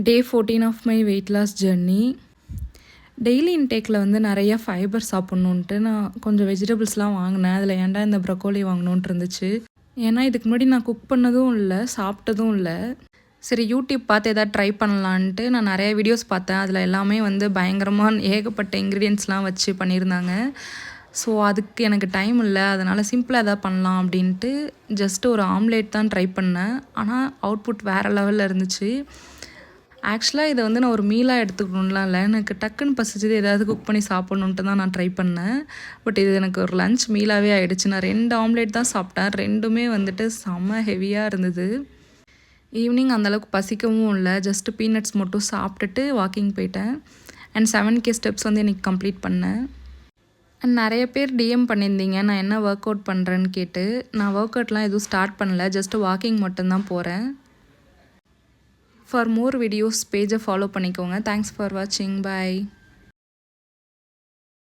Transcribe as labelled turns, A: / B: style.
A: Day 14 of my weight loss journey. Daily இன்டேக்கில் வந்து நிறையா ஃபைபர் சாப்பிட்ணுன்ட்டு நான் கொஞ்சம் வெஜிடபிள்ஸ்லாம் வாங்கினேன். அதில் ஏன்டா இந்த ப்ரொக்கோலி வாங்கணுன்ட்டு இருந்துச்சு. ஏன்னா இதுக்கு முன்னாடி நான் குக் பண்ணதும் இல்லை, சாப்பிட்டதும் இல்லை. சரி யூடியூப் பார்த்து எதாவது ட்ரை பண்ணலான்ட்டு நான் நிறைய வீடியோஸ் பார்த்தேன். அதில் எல்லாமே வந்து பயங்கரமாக ஏகப்பட்ட இன்க்ரீடியன்ட்ஸ்லாம் வச்சு பண்ணியிருந்தாங்க. ஸோ அதுக்கு எனக்கு டைம் இல்லை, அதனால் சிம்பிளாக எதாவது பண்ணலாம் அப்படின்ட்டு ஜஸ்ட்டு ஒரு ஆம்லேட் தான் ட்ரை பண்ணேன். ஆனால் அவுட்புட் வேறு லெவலில் இருந்துச்சு. ஆக்சுவலாக இதை வந்து நான் ஒரு மீலாக எடுத்துக்கணும்லாம் இல்லை, எனக்கு டக்குன்னு பசிச்சது ஏதாவது குக் பண்ணி சாப்பிட்ணுன்ட்டு தான் நான் ட்ரை பண்ணேன். பட் இது எனக்கு ஒரு லன்ச் மீலாகவே ஆகிடுச்சு. நான் 2 ஆம்லேட் தான் சாப்பிட்டேன். 2மே வந்துட்டு செம்ம ஹெவியாக இருந்தது. ஈவினிங் அந்தளவுக்கு பசிக்கவும் இல்லை, ஜஸ்ட்டு பீனட்ஸ் மட்டும் சாப்பிட்டுட்டு வாக்கிங் போயிட்டேன். அண்ட் 7K ஸ்டெப்ஸ் வந்து இன்றைக்கி கம்ப்ளீட் பண்ணேன். அண்ட் நிறைய பேர் டிஎம் பண்ணியிருந்தீங்க நான் என்ன ஒர்க் அவுட் பண்ணுறேன்னு கேட்டு. நான் ஒர்க் அவுட்லாம் எதுவும் ஸ்டார்ட் பண்ணல, ஜஸ்ட்டு வாக்கிங் மட்டும்தான் போகிறேன். For more videos, page follow பண்ணிக்கோங்க. Thanks for watching. Bye.